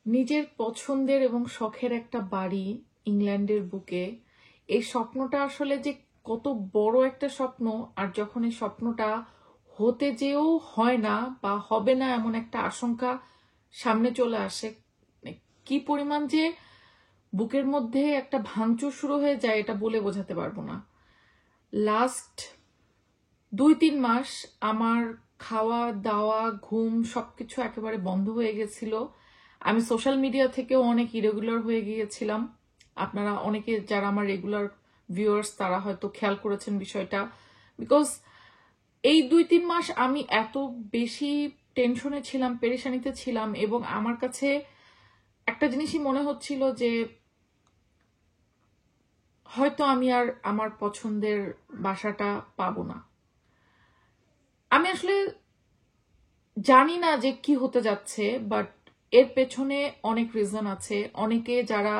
নিজের পছন্দের এবং শখের একটা বাড়ি ইংল্যান্ডের বুকে, এই স্বপ্নটা আসলে যে কত বড় একটা স্বপ্ন, আর যখন এই স্বপ্নটা হতে যেও হয় না বা হবে না এমন একটা আশঙ্কা সামনে চলে আসে, মানে কি পরিমাণ যে বুকের মধ্যে একটা ভাঙচুর শুরু হয়ে যায় এটা বলে বোঝাতে পারবো না। লাস্ট 2-3 মাস আমার খাওয়া দাওয়া ঘুম সবকিছু একেবারে বন্ধ হয়ে গেছিল। আমি সোশ্যাল মিডিয়া থেকেও অনেক ইরেগুলার হয়ে গিয়েছিলাম। আপনারা অনেকে যারা আমার রেগুলার ভিউয়ার্স তারা হয়তো খেয়াল করেছেন বিষয়টা। বিকজ এই 2-3 মাস আমি এত বেশি টেনশনে ছিলাম, পেরেশানিতে ছিলাম, এবং আমার কাছে একটা জিনিসই মনে হচ্ছিল যে হয়তো আমি আর আমার পছন্দের বাসাটা পাবো না। আমি আসলে জানি না যে কি হতে যাচ্ছে, বাট এর পেছনে অনেক রিজন আছে। অনেকে যারা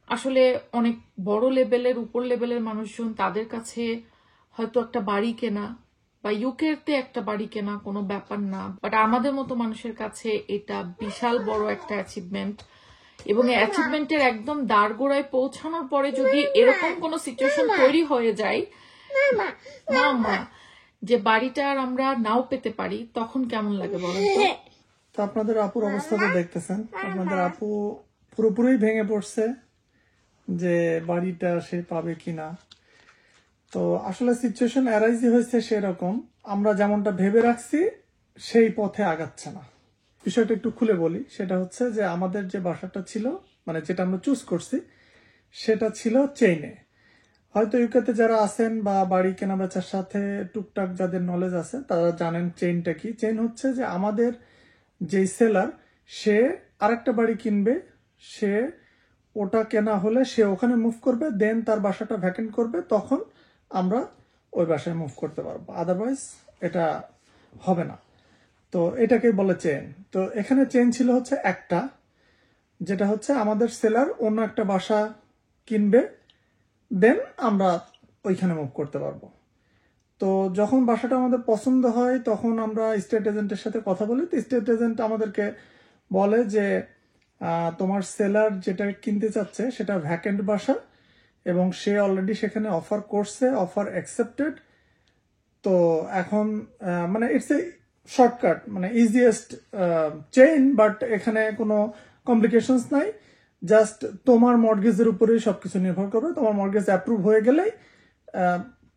আসলে অনেক বড় লেভেলের উপর লেভেলের মানুষজন, তাদের কাছে হয়তো একটা বাড়ি কেনা বা ইউকেতে একটা বাড়ি কেনা কোনো ব্যাপার না, বাট আমাদের মতো মানুষের কাছে এটা বিশাল বড় একটা অ্যাচিভমেন্ট। এবং এই অ্যাচিভমেন্টের একদম দাঁড়গোড়ায় পৌঁছানোর পরে যদি এরকম কোনো সিচুয়েশন তৈরি হয়ে যায় মা যে বাড়িটা আর আমরা নাও পেতে পারি, তখন কেমন লাগে বলেন তো? তো আপনাদের আপুর অবস্থা তো দেখতেছেন, আপনাদের আপু পুরোপুরি ভেঙে পড়ছে যে বাড়িটা সে পাবে কিনা। তো আসলে সিচুয়েশন অ্যারাইজই হয়েছে সেরকম, আমরা যেমনটা ভেবে রাখছি সেই পথে আগাচ্ছে না। বিষয়টা একটু খুলে বলি, সেটা হচ্ছে যে আমাদের যে বাসাটা ছিল, মানে যেটা আমরা চুজ করছি, সেটা ছিল চেইনে। হয়তো ইউকেতে যারা আছেন বা বাড়ি কেনা বেচার সাথে টুকটাক যাদের নলেজ আছে তারা জানেন চেইনটা কি। চেইন হচ্ছে যে আমাদের যেই সেলার, সে আরেকটা বাড়ি কিনবে, সে ওটা কেনা হলে সে ওখানে মুভ করবে, দেন তার বাসাটা ভ্যাকেন্ট করবে, তখন আমরা ওই বাসায় মুভ করতে পারবো, আদারওয়াইজ এটা হবে না। তো এটাকে বলে চেইন। তো এখানে চেইন ছিল হচ্ছে একটা, যেটা হচ্ছে আমাদের সেলার অন্য একটা বাসা কিনবে, দেন আমরা ওইখানে মুভ করতে পারবো। তো যখন বাসাটা আমাদের পছন্দ হয় তখন আমরা স্টেট এজেন্টের সাথে কথা বলি। তো স্টেট এজেন্ট আমাদেরকে বলে যে তোমার সেলার যেটা কিনতে চাচ্ছে সেটা ভ্যাকেন্ট বাসা এবং সে অলরেডি সেখানে অফার করছে, অফার অ্যাকসেপ্টেড। তো এখন মানে ইটস এ শর্টকাট, মানে ইজিয়েস্ট চেইন, বাট এখানে কোনো কমপ্লিকেশনস নাই। জাস্ট তোমার মর্গেজের উপরেই সবকিছু নির্ভর করবে। তোমার মর্গেজ অ্যাপ্রুভ হয়ে গেলেই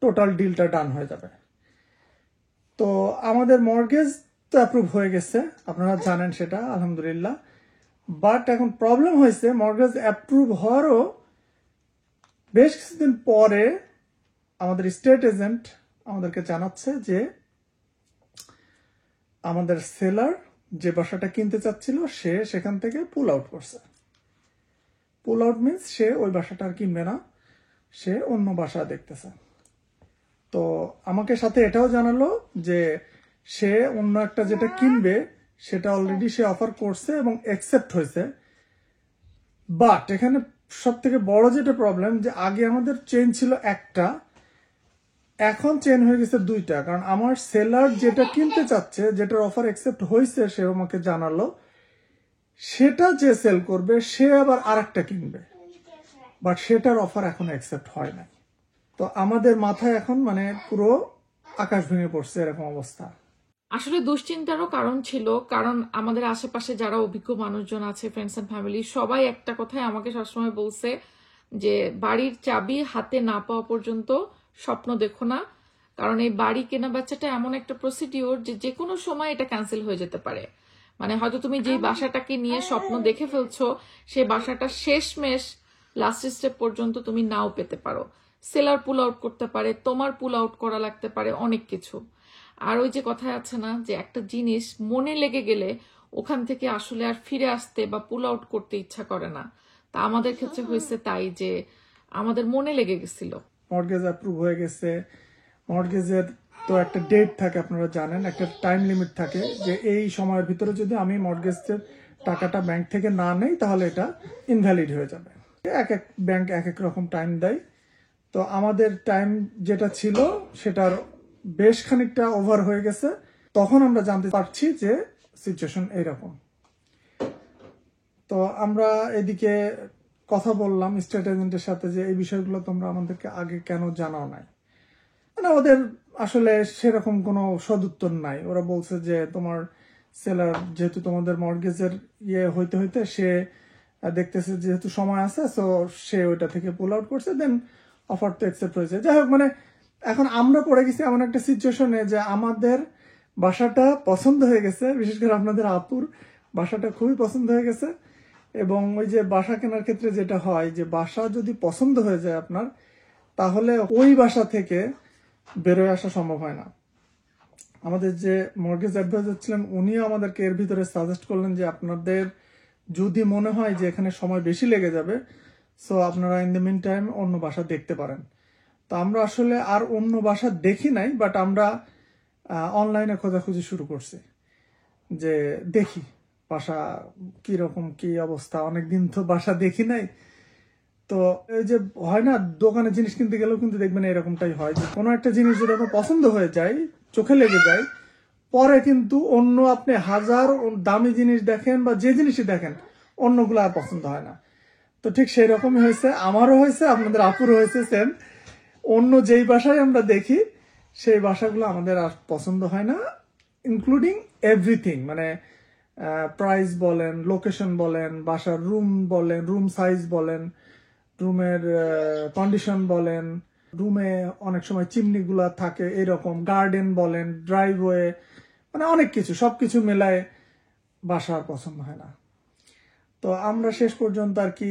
টোটাল ডিলটা ডান হয়ে যাবে। তো আমাদের মর্গেজ তো অ্যাপ্রুভ হয়ে গেছে, আপনারা জানেন সেটা, আলহামদুলিল্লাহ। বাট এখন প্রবলেম হয়েছে, মর্গেজ অ্যাপ্রুভ হওয়ারও বেশ কিছুদিন পরে আমাদের স্টেট এজেন্ট আমাদেরকে জানাচ্ছে যে আমাদের সেলার যে বাসাটা কিনতে চাচ্ছিল সে সেখান থেকে পুল আউট করছে। পুল আউট মিনস সে ওই বাসাটা আর কিনবে না, সে অন্য বাসা দেখতেছে। তো আমাকে সাথে এটাও জানালো যে সে অন্য একটা যেটা কিনবে সেটা অলরেডি সে অফার করছে এবং অ্যাকসেপ্ট হয়েছে। বাট এখানে সব থেকে বড় যেটা প্রবলেম, যে আগে আমাদের চেইন ছিল একটা, এখন চেইন হয়ে গেছে দুইটা। কারণ আমার সেলার যেটা কিনতে চাচ্ছে, যেটার অফার অ্যাকসেপ্ট হয়েছে, সে আমাকে জানালো সেটা যে সেল করবে সে আবার আরেকটা কিনবে, বাট সেটার অফার এখন অ্যাকসেপ্ট হয় না। তো আমাদের মাথায় এখন মানে পুরো আকাশ ভেঙে পড়ছে, এরকম অবস্থা। আসলে দুশ্চিন্তারও কারণ ছিল, কারণ আমাদের আশেপাশে যারা অভিজ্ঞ মানুষজন আছে, ফ্রেন্ডস এন্ড ফ্যামিলি, সবাই একটা কথাই আমাকে সবসময় বলছে যে বাড়ির চাবি হাতে না পাওয়া পর্যন্ত স্বপ্ন দেখো না। কারণ এই বাড়ি কেনা বেচাটা এমন একটা প্রসিডিওর যে যে কোনো সময় এটা ক্যান্সেল হয়ে যেতে পারে। মানে হয়তো তুমি যেই বাসাটাকে নিয়ে স্বপ্ন দেখে ফেলছো, সেই বাসাটা শেষমেশ লাস্ট স্টেপ পর্যন্ত তুমি নাও পেতে পারো। সেলার পুল আউট করতে পারে, তোমার পুল আউট করা লাগতে পারে, অনেক কিছু। আর ওই যে কথায় আছে না যে একটা জিনিস মনে লেগে গেলে ওখান থেকে আসলে আর ফিরে আসতে বা পুল আউট করতে ইচ্ছা করে না। তা আমাদের ক্ষেত্রে হয়েছে তাই যে আমাদের মনে লেগে গেছিল। মর্গেজ অ্যাপ্রুভ হয়ে গেছে। মর্গেজের তো একটা ডেট থাকে, আপনারা জানেন, একটা টাইম লিমিট থাকে যে এই সময়ের ভিতরে যদি আমি মর্গেজের টাকাটা ব্যাংক থেকে না নেই তাহলে এটা ইনভ্যালিড হয়ে যাবে। এক এক ব্যাংক এক এক রকম টাইম দেয়। তো আমাদের টাইম যেটা ছিল সেটার বেশ খানিকটা ওভার হয়ে গেছে। তখন আমরা জানতে পারছি যে সিচুয়েশন এইরকম। তো আমরা এদিকে কথা বললাম স্টেট এজেন্টের সাথে যে এই বিষয়গুলো তোমরা আমাদেরকে আগে কেন জানাও নাই। মানে ওদের আসলে সেরকম কোনো সদুত্তর নাই। ওরা বলছে যে তোমার সেলার যেহেতু তোমাদের মর্গেজের হইতে হইতে সে দেখতেছে যেহেতু সময় আছে, সো সে ওইটা থেকে পুল আউট করছে, দেন অফার তো অ্যাকসেপ্ট হয়েছে। যাই হোক, মানে এখন আমরা পড়ে গেছি এমন একটা সিচুয়েশনে যে আমাদের বাসাটা পছন্দ হয়ে গেছে, বিশেষ করে আপনাদের আপুর বাসাটা খুবই পছন্দ হয়ে গেছে। এবং ওই যে বাসা কেনার ক্ষেত্রে যেটা হয় যে বাসা যদি পছন্দ হয়ে যায় আপনার, তাহলে ওই বাসা থেকে বেরোয় আসা সম্ভব হয় না। আমাদের যে মর্গেজ অ্যাডভাইজার ছিলেন উনিও আমাদেরকে এর ভিতরে সাজেস্ট করলেন যে আপনাদের যদি মনে হয় যে এখানে সময় বেশি লেগে যাবে, সো আপনারা ইন দ্য মিন টাইম অন্য বাসা দেখতে পারেন। তো আমরা আসলে আর অন্য বাসা দেখি নাই, বাট আমরা অনলাইনে খোঁজাখুঁজি শুরু করছি যে দেখি বাসা কিরকম কি অবস্থা, অনেকদিন তো বাসা দেখি নাই। তো এই যে হয় না দোকানে জিনিস কিনতে গেলেও কিন্তু দেখবেন এরকমটাই হয় যে কোনো একটা জিনিস যদি আপনার পছন্দ হয়ে যায়, চোখে লেগে যায়, পরে কিন্তু অন্য আপনি হাজার দামি জিনিস দেখেন বা যে জিনিসই দেখেন অন্যগুলো আর পছন্দ হয় না। তো ঠিক সেই রকমই হয়েছে, আমারও হয়েছে, আপনাদের আপুরও হয়েছে সেম। অন্য যেই বাসায় আমরা দেখি সেই বাসাগুলো আমাদের আর পছন্দ হয় না, ইনক্লুডিং এভরিথিং, মানে প্রাইস বলেন, লোকেশন বলেন, বাসার রুম বলেন, রুম সাইজ বলেন, রুমের কন্ডিশন বলেন, রুমে অনেক সময় চিমনিগুলা থাকে এরকম, গার্ডেন বলেন, ড্রাইভওয়ে, মানে অনেক কিছু, সবকিছু মেলায় বাসা আর পছন্দ হয় না। তো আমরা শেষ পর্যন্ত আর কি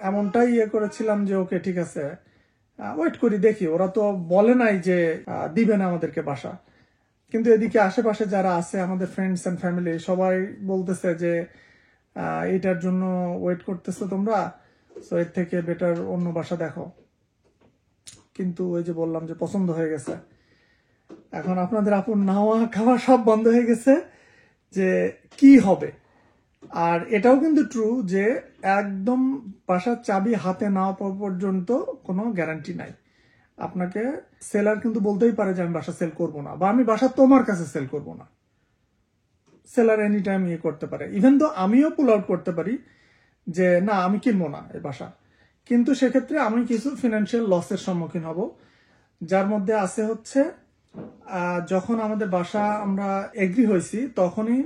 এমনটাই করেছিলাম যে ওকে ঠিক আছে ওয়েট করি, দেখি, ওরা তো বলে নাই যে দিবে না আমাদেরকে বাসা। কিন্তু এদিকে আশেপাশে যারা আছে আমাদের ফ্রেন্ডস এন্ড ফ্যামিলি সবাই বলতেছে যে এটার জন্য ওয়েট করতেছো তোমরা, সো এর থেকে বেটার অন্য বাসা দেখো। কিন্তু ওই যে বললাম যে পছন্দ হয়ে গেছে, এখন আপনাদের আপন নাওয়া খাওয়া সব বন্ধ হয়ে গেছে যে কি হবে। আর এটাও কিন্তু ট্রু যে একদম বাসার চাবি হাতে না পাওয়া পর্যন্ত কোনো গ্যারান্টি নাই। আপনাকে সেলার কিন্তু বলতেই পারে যে আমি বাসা সেল করবো না, বা আমি বাসা তোমার কাছে সেল করবো না। সেলার এনি টাইম করতে পারে, ইভেন তো আমিও পুল আউট করতে পারি যে না আমি কিনবো না এই বাসা, কিন্তু সেক্ষেত্রে আমি কিছু ফিনান্সিয়াল লসের সম্মুখীন হব। যার মধ্যে আছে হচ্ছে যখন আমাদের বাসা আমরা এগ্রি হয়েছি তখনই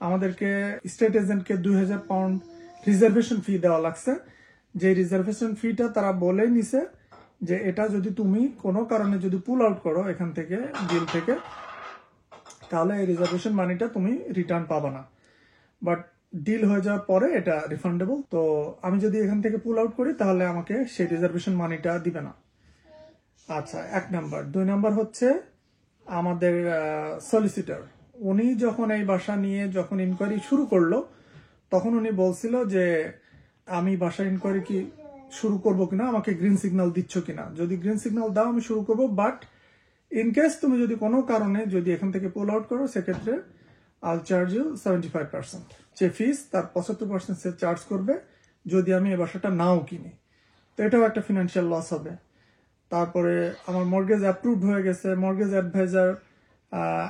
আমাদেরকে স্টেট এজেন্টকে 2000 পাউন্ড রিজার্ভেশন ফি দেওয়া লাগছে। যে রিজার্ভেশন ফিটা তারা বলে নিছে যে এটা যদি তুমি কোনো কারণে যদি পুল আউট করো এখান থেকে ডিল থেকে, তাহলে এই রিজার্ভেশন মানিটা তুমি রিটার্ন পাবা না, বাট ডিল হয়ে যাওয়ার পরে এটা রিফান্ডেবল। তো আমি যদি এখান থেকে পুল আউট করি তাহলে আমাকে সেই রিজার্ভেশন মানিটা দিবে না। আচ্ছা, 1 নাম্বার। 2 নাম্বার হচ্ছে আমাদের সলিসিটার, উনি যখন এই বাসা নিয়ে যখন ইনকোয়ারি শুরু করলো তখন উনি বলছিল যে আমি বাসা ইনকোয়ারি কি শুরু করবো কিনা, আমাকে গ্রিন সিগন্যাল দিচ্ছ কিনা, যদি গ্রিন সিগন্যাল দাও আমি শুরু করবো, বাট ইন কেস তুমি যদি কোনো কারণে যদি এখান থেকে পুল আউট করো সেক্ষেত্রে I'll charge you 75%, যে ফিস তার 75% সে চার্জ করবে যদি আমি এই বাসাটা নাও কিনি। তো এটাও একটা ফিনান্সিয়াল লস হবে। তারপরে আমার মর্গেজ অ্যাপ্রুভড হয়ে গেছে, মর্গেজ অ্যাডভাইজার,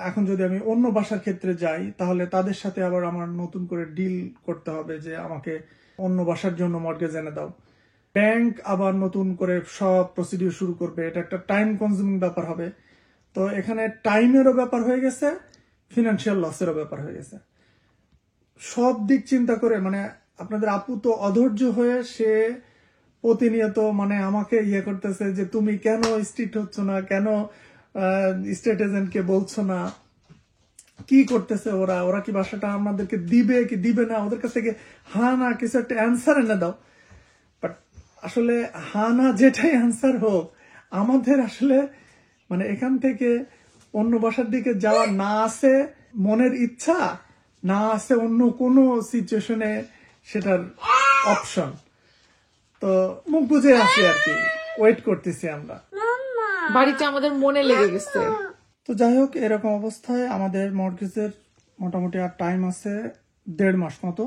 এখন যদি আমি অন্য বাসার ক্ষেত্রে যাই তাহলে তাদের সাথে আবার আমার নতুন করে ডিল করতে হবে যে আমাকে অন্য বাসার জন্য মর্গেজ এনে দাও। ব্যাংক আবার নতুন করে সব প্রসিডিউর শুরু করবে, এটা একটা টাইম কনজিউমিং ব্যাপার হবে। তো এখানে টাইমেরও ব্যাপার হয়ে গেছে, ফিনান্সিয়াল লসেরও ব্যাপার হয়ে গেছে। সব দিক চিন্তা করে মানে আপনাদের আপু তো অধৈর্য হয়ে সে প্রতিনিয়ত মানে আমাকে করতেছে যে তুমি কেন স্ট্রিক্ট হচ্ছ না, কেন স্টেট এজেন্টকে বলছো না, কি করতেছে ওরা, ওরা কি বাসাটা আমাদেরকে দিবে কি দিবে না, ওদের কাছ থেকে হ্যাঁ না কিছু একটা অ্যান্সার এনে দাও। বাট আসলে হ্যাঁ না যেটাই অ্যান্সার হোক, আমাদের আসলে মানে এখান থেকে অন্য বাসার দিকে যাওয়া না আছে মনের ইচ্ছা, না আছে অন্য কোনো সিচুয়েশনে সেটার অপশন। তো মুখ বুঝে আছি আর কি, ওয়েট করতেছি আমরা, বাড়িটা আমাদের মনে লেগে গেছে। তো যাই হোক এরকম অবস্থায় আমাদের মর্গেজের মোটামুটি আর টাইম আছে 1.5 মাস মতো।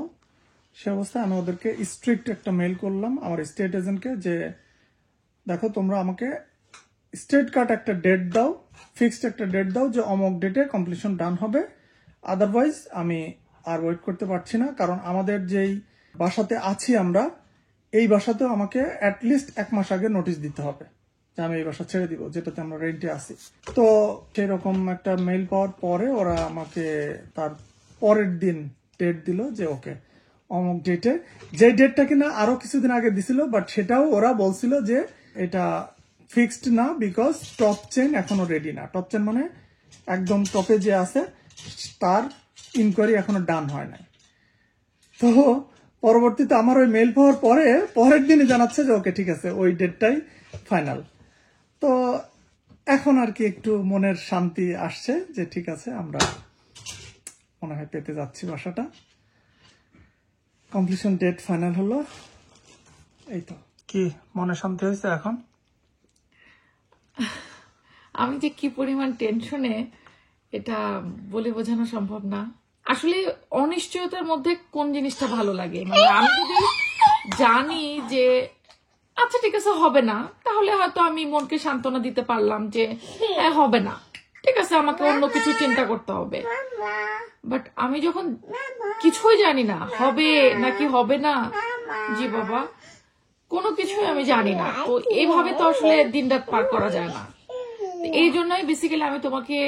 সে অবস্থায় আমি ওদেরকে স্ট্রিক্ট একটা মেইল করলাম আমার স্টেট এজেন্টকে যে দেখো তোমরা আমাকে স্টেট কাট একটা ডেট দাও, ফিক্সড একটা ডেট দাও যে অমক ডেটে কমপ্লিশন ডান হবে, আদারওয়াইজ আমি আর ওয়েট করতে পারছি না। কারণ আমাদের যেই বাসাতে আছি আমরা, এই বাসাতেও আমাকে অ্যাটলিস্ট 1 মাস আগে নোটিশ দিতে হবে যে আমি এই বাসা ছেড়ে দিব, যেটাতে আমরা রেন্টে আছি। তো সেরকম একটা মেইল পাওয়ার পরে ওরা আমাকে তার পরের দিন ডেট দিল যে ওকে অমুক ডেটে, যে ডেটটা কিনা আরো কিছুদিন আগে দিছিল, বাট সেটাও ওরা বলছিল যে এটা ফিক্সড না, বিকজ টপ চেন এখনো রেডি না। টপ চেন মানে একদম টপে যে আছে তার ইনকোয়ারি এখনো ডান হয় নাই। তো পরবর্তীতে আমার ওই মেল পাওয়ার পরে পরের দিনে জানাচ্ছে যে ওকে ঠিক আছে, ওই ডেটটাই ফাইনাল। তো এখন আর কি একটু মনের শান্তি আসছে যে ঠিক আছে, আমরা মনে হয় পেতে যাচ্ছি বাসাটা। কমপ্লিশন ডেট ফাইনাল হলো, এই তো। কি মনে শান্তি হয়েছে এখন? আমি যে কি পরিমাণ টেনশনে এটা বলে বোঝানো সম্ভব না। আসলে অনিশ্চয়তার মধ্যে কোন জিনিসটা ভালো লাগে, মানে আমি যদি জানি যে আচ্ছা ঠিক আছে হবে না, তাহলে হয়তো আমি মনকে সান্ত্বনা দিতে পারলাম যে হ্যাঁ হবে না, ঠিক আছে আমাকে অন্য কিছু চিন্তা করতে হবে। বাট আমি যখন কিছুই জানি না হবে নাকি হবে না, জি বাবা, কোনো কিছুই আমি জানি না, তো এইভাবে তো আসলে দিন রাত পার করা যায় না। এই জন্যই বেসিক্যালি আমি তোমাকে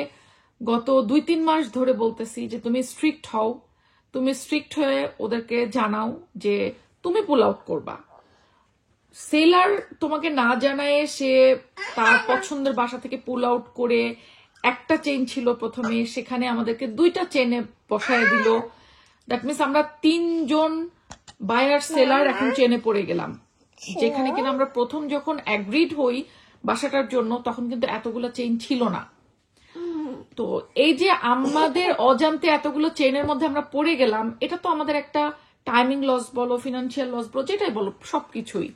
গত 2-3 মাস ধরে বলতেছি যে তুমি স্ট্রিক্ট হও, তুমি স্ট্রিক্ট হয়ে ওদেরকে জানাও যে তুমি পুল আউট করবা। সেলার তোমাকে না জানায় সে তার পছন্দের বাসা থেকে পুল আউট করে, একটা চেইন ছিল প্রথমে, সেখানে আমাদেরকে 2টা চেইনে বসায় দিল। দ্যাট মিনস আমরা 3 জন বায়ার সেলার এখন চেনে পড়ে গেলাম, যেখানে কিনা আমরা প্রথম যখন অ্যাগ্রিড হই বাসাটার জন্য তখন কিন্তু এতগুলো চেইন ছিল না। তো এই যে আমাদের অজান্তে এতগুলো চেইনের মধ্যে আমরা পড়ে গেলাম, এটা তো আমাদের একটা টাইমিং লস বলো, ফিনান্সিয়াল লস বলো, যেটাই বলো, সবকিছুই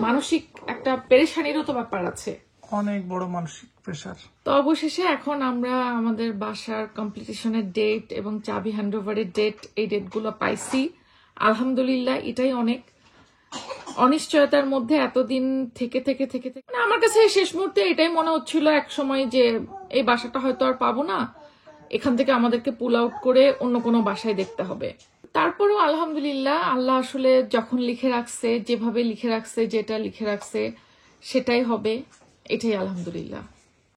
মানসিক একটা পেরেশানিরও তো ব্যাপার আছে, অনেক বড় মানসিক প্রেশার। তো অবশেষে এখন আমরা আমাদের বাসার কমপ্লিটেশনের ডেট এবং চাবি হ্যান্ডওভারের ডেট, এই ডেটগুলো পাইছি আলহামদুলিল্লাহ। এটাই অনেক। অনিশ্চয়তার মধ্যে এতদিন থেকে থেকে থেকে থেকে মানে আমার কাছে শেষ মুহূর্তে এটাই মনে হচ্ছিল এক সময় যে এই বাসাটা হয়তো আর পাবো না, এখান থেকে আমাদেরকে পুল আউট করে অন্য কোনো বাসায় দেখতে হবে। তারপরেও আলহামদুলিল্লাহ আল্লাহ আসলে যখন লিখে রাখছে, যেভাবে লিখে রাখছে, যেটা লিখে রাখছে সেটাই হবে, এটাই আলহামদুলিল্লাহ।